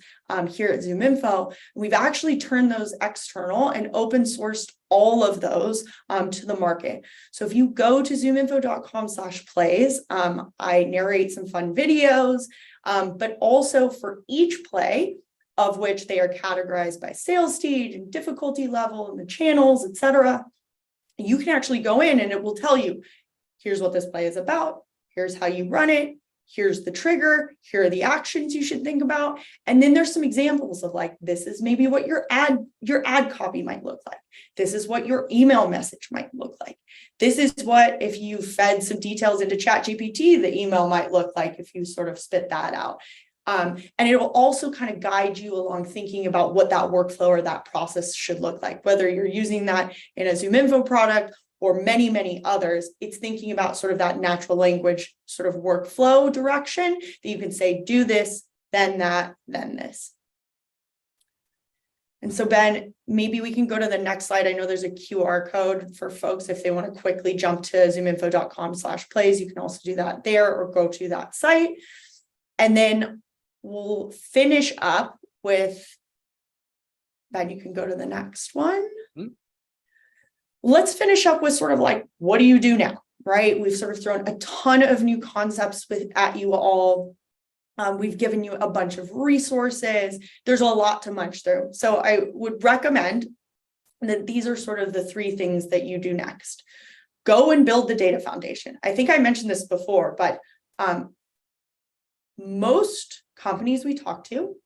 here at ZoomInfo. We've actually turned those external and open sourced all of those to the market. So if you go to zoominfo.com/plays, I narrate some fun videos, but also for each play, of which they are categorized by sales stage and difficulty level and the channels, etc. You can actually go in and it will tell you, here's what this play is about, here's how you run it, here's the trigger, here are the actions you should think about. And then there's some examples of, like, this is maybe what your ad copy might look like. This is what your email message might look like. This is what, if you fed some details into ChatGPT, the email might look like if you sort of spit that out. And it will also kind of guide you along thinking about what that workflow or that process should look like, whether you're using that in a ZoomInfo product or many, many others. It's thinking about sort of that natural language sort of workflow direction that you can say, do this, then that, then this. And so, Ben, maybe we can go to the next slide. I know there's a QR code for folks if they want to quickly jump to zoominfo.com/plays. You can also do that there, or go to that site. And then we'll finish up with, Ben, you can go to the next one. Let's finish up with sort of like, what do you do now, right? We've sort of thrown a ton of new concepts at you all. We've given you a bunch of resources. There's a lot to munch through. So I would recommend that these are sort of the three things that you do next. Go and build the data foundation. I think I mentioned this before, but most companies we talk to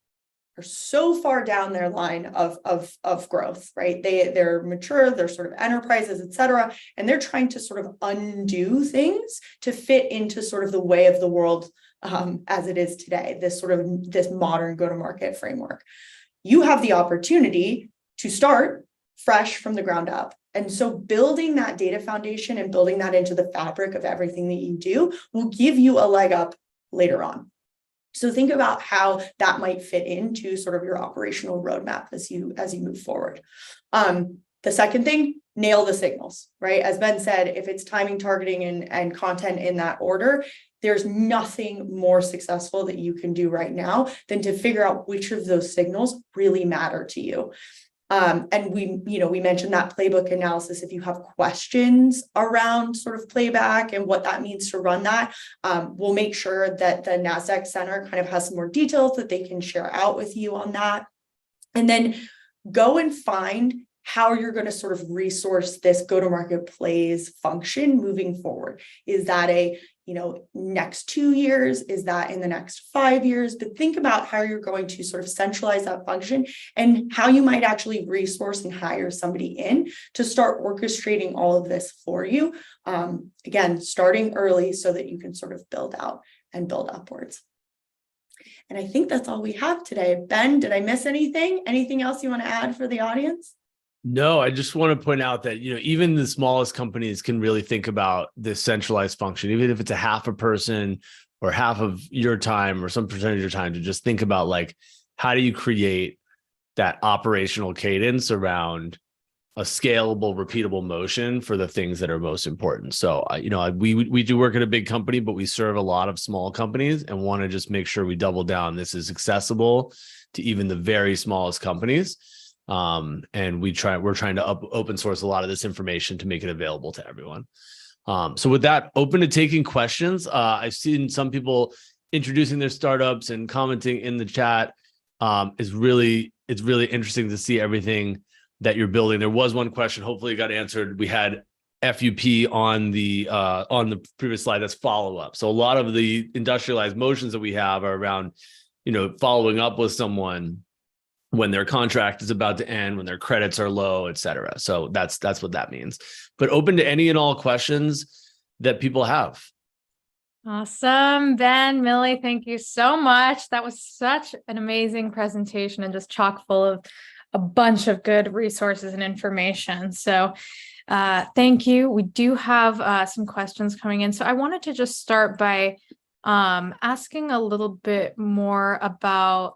are so far down their line of growth, right? They're mature, they're sort of enterprises, et cetera, and they're trying to sort of undo things to fit into sort of the way of the world as it is today, this modern go-to-market framework. You have the opportunity to start fresh from the ground up. And so building that data foundation and building that into the fabric of everything that you do will give you a leg up later on. So think about how that might fit into sort of your operational roadmap as you move forward. The second thing, nail the signals, right? As Ben said, if it's timing, targeting, and content in that order, there's nothing more successful that you can do right now than to figure out which of those signals really matter to you. And we mentioned that playbook analysis. If you have questions around sort of playback and what that means to run that, we'll make sure that the NASDAQ Center kind of has some more details that they can share out with you on that. And then go and find how you're going to sort of resource this go-to-market plays function moving forward. Is that a, next 2 years? Is that in the next 5 years? But think about how you're going to sort of centralize that function and how you might actually resource and hire somebody in to start orchestrating all of this for you. Again, starting early so that you can sort of build out and build upwards. And I think that's all we have today. Ben, did I miss anything? Anything else you want to add for the audience? No, I just want to point out that, even the smallest companies can really think about this centralized function, even if it's a half a person or half of your time or some percentage of your time, to just think about like, how do you create that operational cadence around a scalable, repeatable motion for the things that are most important. So, we do work at a big company, but we serve a lot of small companies and want to just make sure we double down. This is accessible to even the very smallest companies. And we're trying to open source a lot of this information to make it available to everyone. So with that, open to taking questions. I've seen some people introducing their startups and commenting in the chat. It's really interesting to see everything that you're building. There was one question, hopefully it got answered. We had FUP on the previous slide. That's follow up. So a lot of the industrialized motions that we have are around, following up with someone when their contract is about to end, when their credits are low, et cetera. So that's what that means. But open to any and all questions that people have. Awesome. Ben, Millie, thank you so much. That was such an amazing presentation and just chock full of a bunch of good resources and information. So thank you. We do have some questions coming in. So I wanted to just start by asking a little bit more about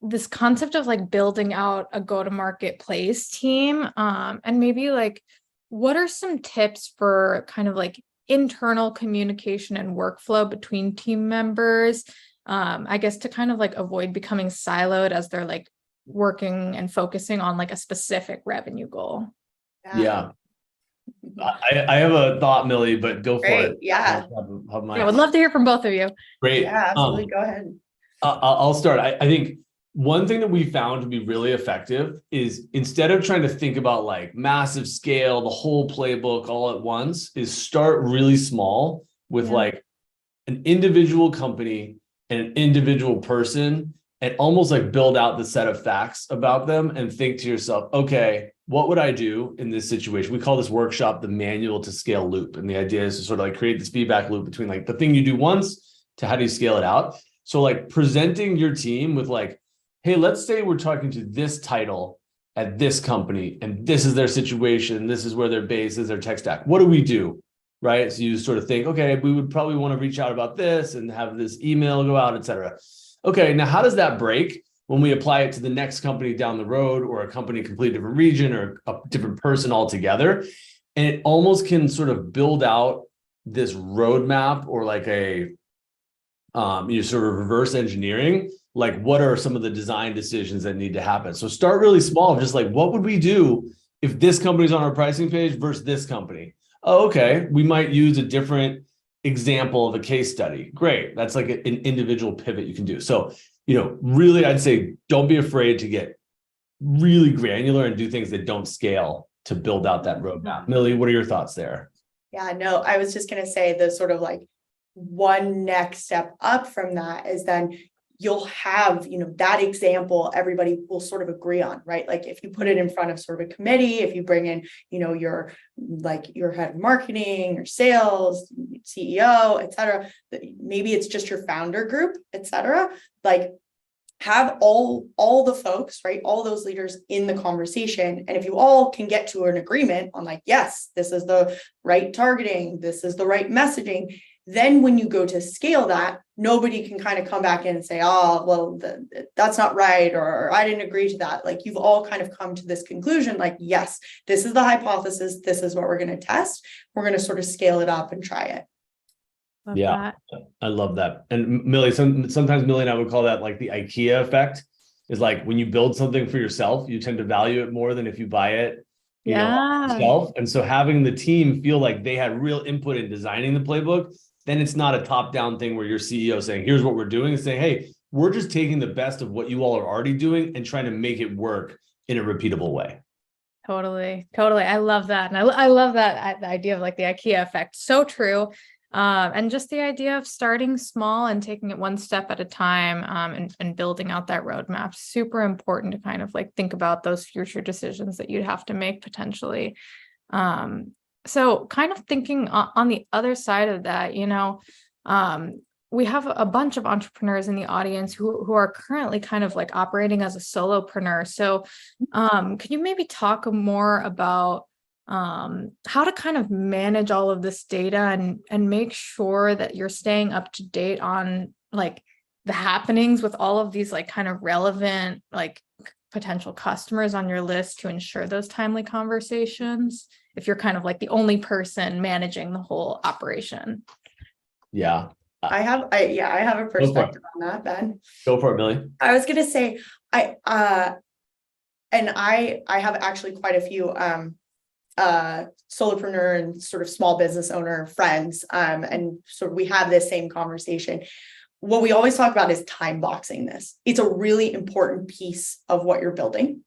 this concept of like building out a go-to-market plays team, and maybe like, what are some tips for kind of like internal communication and workflow between team members, I guess, to kind of like avoid becoming siloed as they're like working and focusing on like a specific revenue goal? Yeah. I have a thought, Millie, but go for it. Yeah. I would love to hear from both of you. Great. Yeah, absolutely. Go ahead. I'll start. I think one thing that we found to be really effective is, instead of trying to think about like massive scale, the whole playbook all at once, is start really small with like an individual company and an individual person, and almost like build out the set of facts about them and think to yourself, okay, what would I do in this situation? We call this workshop the manual to scale loop. And the idea is to sort of like create this feedback loop between like the thing you do once to how do you scale it out. So like presenting your team with like, hey, let's say we're talking to this title at this company and this is their situation. This is where they're based, this is their tech stack. What do we do? Right? So you sort of think, okay, we would probably want to reach out about this and have this email go out, et cetera. Okay, now how does that break when we apply it to the next company down the road, or a company completely different region, or a different person altogether? And it almost can sort of build out this roadmap, or like a you sort of reverse engineering, like what are some of the design decisions that need to happen. So start really small, just like, what would we do if this company's on our pricing page versus this company? Oh, okay, we might use a different example of a case study. Great, that's like an individual pivot you can do. So, really, I'd say don't be afraid to get really granular and do things that don't scale to build out that roadmap. Millie, what are your thoughts there? Yeah, no, I was just going to say the sort of like one next step up from that is then you'll have, that example everybody will sort of agree on, right? Like if you put it in front of sort of a committee, if you bring in, your head of marketing or sales, CEO, et cetera, maybe it's just your founder group, et cetera, like have all the folks, right? All those leaders in the conversation. And if you all can get to an agreement on like, yes, this is the right targeting, this is the right messaging, then when you go to scale that, nobody can kind of come back in and say, oh, well, that's not right, or I didn't agree to that. Like you've all kind of come to this conclusion, like, yes, this is the hypothesis. This is what we're going to test. We're going to sort of scale it up and try it. Love that. I love that. And Millie, sometimes Millie and I would call that like the IKEA effect. Is like when you build something for yourself, you tend to value it more than if you buy it yourself. And so having the team feel like they had real input in designing the playbook, then it's not a top-down thing where your CEO saying, here's what we're doing, and saying, hey, We're just taking the best of what you all are already doing and trying to make it work in a repeatable way. Totally. I love that. And I love that the idea of like the IKEA effect. So true. And just the idea of starting small and taking it one step at a time, and building out that roadmap. Super important to kind of like think about those future decisions that you'd have to make potentially. So kind of thinking on the other side of that, we have a bunch of entrepreneurs in the audience who are currently kind of like operating as a solopreneur. So can you maybe talk more about how to kind of manage all of this data and make sure that you're staying up to date on like the happenings with all of these like kind of relevant like potential customers on your list to ensure those timely conversations if you're kind of like the only person managing the whole operation? Yeah. I have a perspective on that, Ben. Go for it, Millie. I was gonna say, I have actually quite a few solopreneur and sort of small business owner friends, and so we have this same conversation. What we always talk about is time boxing this. It's a really important piece of what you're building,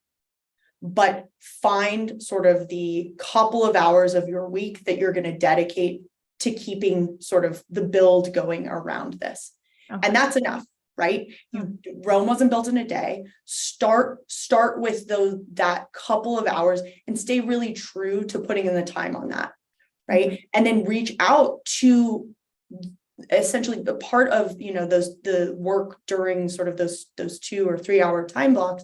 but find sort of the couple of hours of your week that you're going to dedicate to keeping sort of the build going around this. Okay. And that's enough, right? Rome wasn't built in a day. Start with that couple of hours and stay really true to putting in the time on that, right? Mm-hmm. And then reach out to essentially the part of, the work during sort of those 2 or 3 hour time blocks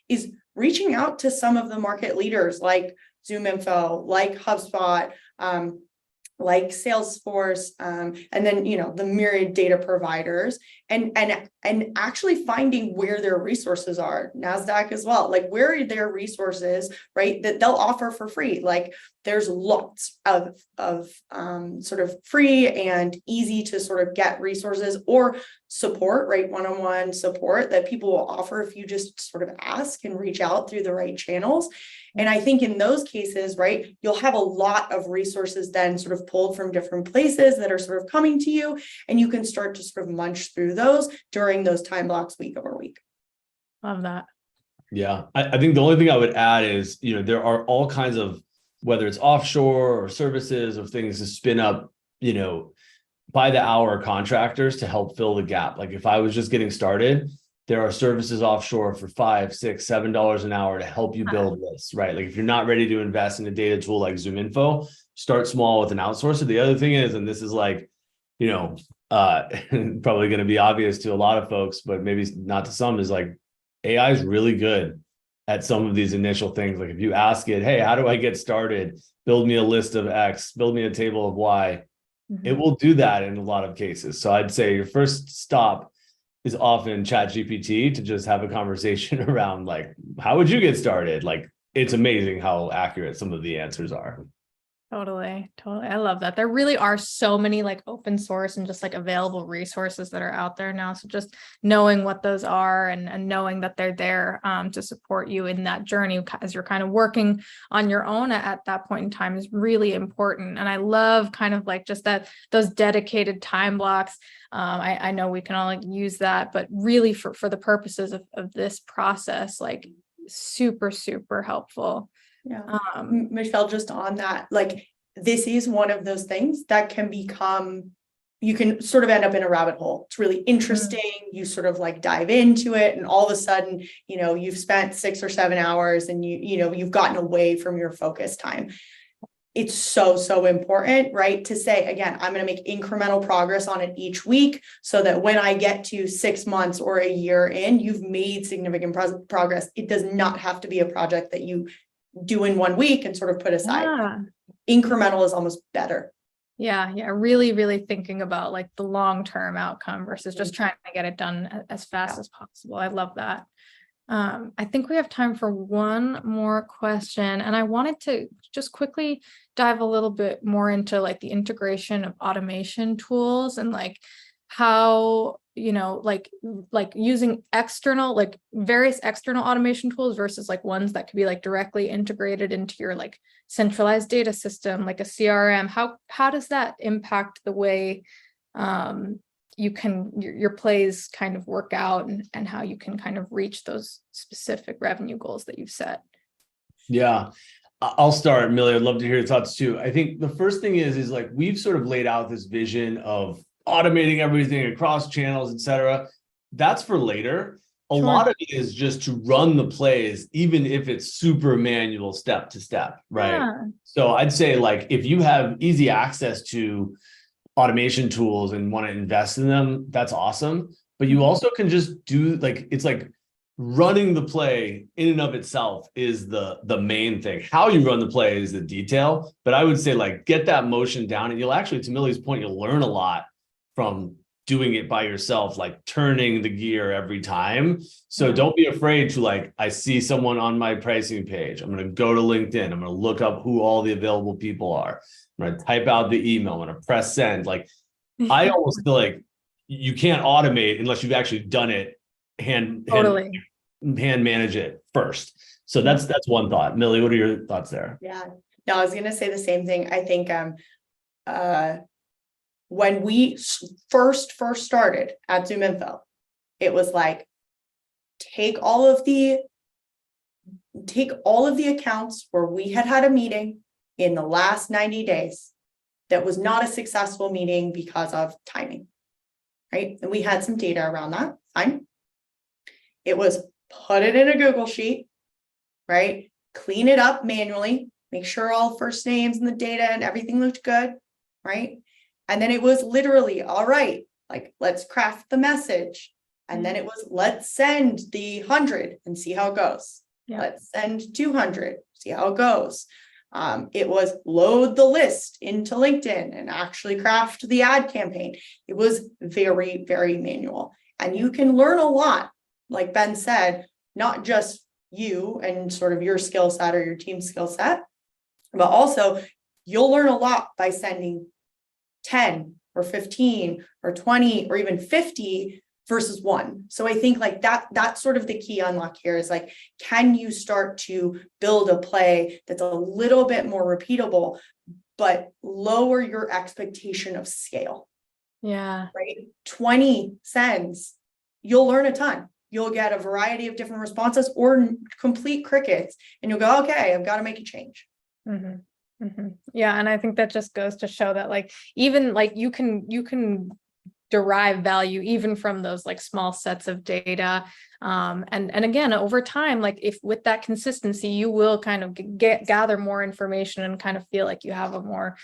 is reaching out to some of the market leaders like ZoomInfo, like HubSpot, like Salesforce, and then, the myriad data providers and actually finding where their resources are, NASDAQ as well, like where are their resources, right? That they'll offer for free. Like there's lots of sort of free and easy to sort of get resources or support, right? One-on-one support that people will offer if you just sort of ask and reach out through the right channels. And I think in those cases, right, you'll have a lot of resources then sort of pulled from different places that are sort of coming to you, and you can start to sort of munch through those during those time blocks week over week. Love that. Yeah. I think the only thing I would add is, there are all kinds of, whether it's offshore or services or things to spin up, by the hour contractors to help fill the gap. Like if I was just getting started, there are services offshore for $5, $6, $7 an hour to help you build lists, right? Like if you're not ready to invest in a data tool like ZoomInfo, start small with an outsourcer. The other thing is, and this is like, probably going to be obvious to a lot of folks, but maybe not to some, is like AI is really good at some of these initial things. Like if you ask it, hey, how do I get started? Build me a list of X, build me a table of Y. Mm-hmm. It will do that in a lot of cases. So I'd say your first stop is often ChatGPT to just have a conversation around like, how would you get started? Like, it's amazing how accurate some of the answers are. Totally. I love that. There really are so many like open source and just like available resources that are out there now. So just knowing what those are and knowing that they're there to support you in that journey as you're kind of working on your own at that point in time is really important. And I love kind of like just those dedicated time blocks. I know we can all use that, but really for the purposes of this process, like super, super helpful. Yeah. Michelle, just on that, like this is one of those things that can become, you can sort of end up in a rabbit hole. It's really interesting. Mm-hmm. You sort of like dive into it and all of a sudden, you've spent 6 or 7 hours and you've gotten away from your focus time. It's so important, right? To say, again, I'm going to make incremental progress on it each week so that when I get to 6 months or a year in, you've made significant progress. It does not have to be a project that you do in 1 week and sort of put aside. Yeah. Incremental is almost better. Yeah. Really, really thinking about like the long-term outcome versus just trying to get it done as fast as possible. I love that. I think we have time for one more question. And I wanted to just quickly dive a little bit more into like the integration of automation tools and like how, like using external, like various external automation tools versus like ones that could be like directly integrated into your like centralized data system, like a CRM. How does that impact the way your plays kind of work out and how you can kind of reach those specific revenue goals that you've set. Yeah, I'll start. Millie, I'd love to hear your thoughts too. I think the first thing is like we've sort of laid out this vision of automating everything across channels, et cetera. That's for later. A lot of it is just to run the plays, even if it's super manual step to step, right? Yeah. So I'd say like if you have easy access to automation tools and want to invest in them, that's awesome. But you also can just do like, it's like running the play in and of itself is the main thing. How you run the play is the detail, but I would say like get that motion down and you'll actually, to Millie's point, you'll learn a lot from doing it by yourself, like turning the gear every time. So don't be afraid to like, I see someone on my pricing page. I'm going to go to LinkedIn. I'm going to look up who all the available people are. I'm going to type out the email. I'm going to press send. Like I almost feel like you can't automate unless you've actually done it hand manage it first. So that's one thought. Millie, what are your thoughts there? Yeah, no, I was going to say the same thing. I think, when we first started at ZoomInfo, it was like, take all of the accounts where we had a meeting in the last 90 days that was not a successful meeting because of timing, right? And we had some data around that, fine. It was put it in a Google sheet, right? Clean it up manually, make sure all first names and the data and everything looked good, right? And then it was literally, all right, like, let's craft the message. And then it was, let's send the 100 and see how it goes. Yeah. Let's send 200, see how it goes. It was load the list into LinkedIn and actually craft the ad campaign. It was very, very manual. And you can learn a lot, like Ben said, not just you and sort of your skill set or your team's skill set, but also you'll learn a lot by sending 10 or 15 or 20 or even 50 versus one. So I think like that's sort of the key unlock here is like, can you start to build a play that's a little bit more repeatable, but lower your expectation of scale? Yeah. Right. 20 sends, you'll learn a ton. You'll get a variety of different responses or complete crickets, and you'll go, okay, I've got to make a change. Mm-hmm. Mm-hmm. Yeah. And I think that just goes to show that like, even like you can derive value even from those like small sets of data. And again, over time, like if with that consistency, you will kind of gather more information and kind of feel like you have a more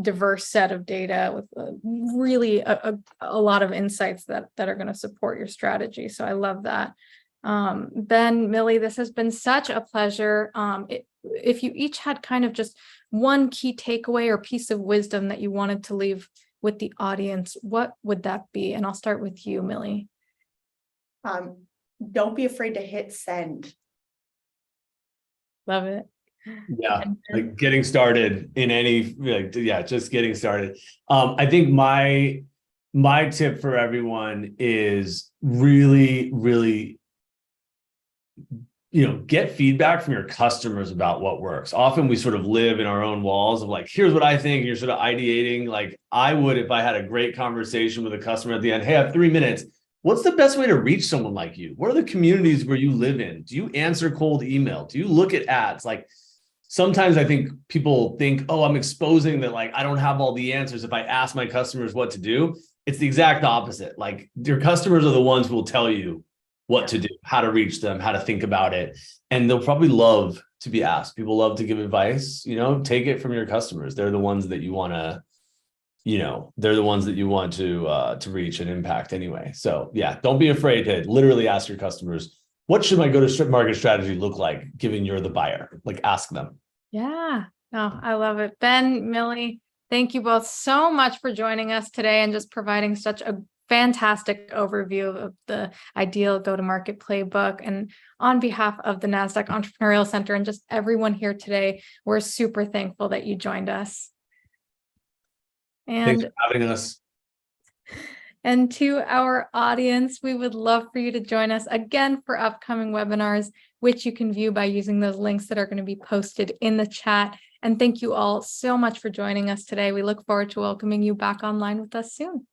diverse set of data with really a lot of insights that are going to support your strategy. So I love that. Ben, Millie, this has been such a pleasure. If you each had kind of just one key takeaway or piece of wisdom that you wanted to leave with the audience, what would that be? And I'll start with you, Millie. Don't be afraid to hit send. Love it. Yeah, like getting started in any, like, yeah, just getting started. I think my tip for everyone is really, really, get feedback from your customers about what works. Often we sort of live in our own walls of like, here's what I think, and you're sort of ideating. Like I would, if I had a great conversation with a customer at the end, hey, I have 3 minutes. What's the best way to reach someone like you? What are the communities where you live in? Do you answer cold email? Do you look at ads? Like sometimes I think people think, oh, I'm exposing that like I don't have all the answers if I ask my customers what to do. It's the exact opposite. Like your customers are the ones who will tell you what to do, how to reach them, how to think about it. And they'll probably love to be asked. People love to give advice, take it from your customers. They're the ones that you want to, they're the ones that you want to reach and impact anyway. So yeah, don't be afraid to literally ask your customers, what should my go-to-market strategy look like, given you're the buyer? Like ask them. Yeah, no, I love it. Ben, Millie, thank you both so much for joining us today and just providing such a fantastic overview of the ideal go-to-market playbook. And on behalf of the NASDAQ Entrepreneurial Center and just everyone here today, we're super thankful that you joined us. And thanks for having us. And to our audience, we would love for you to join us again for upcoming webinars, which you can view by using those links that are going to be posted in the chat. And thank you all so much for joining us today. We look forward to welcoming you back online with us soon.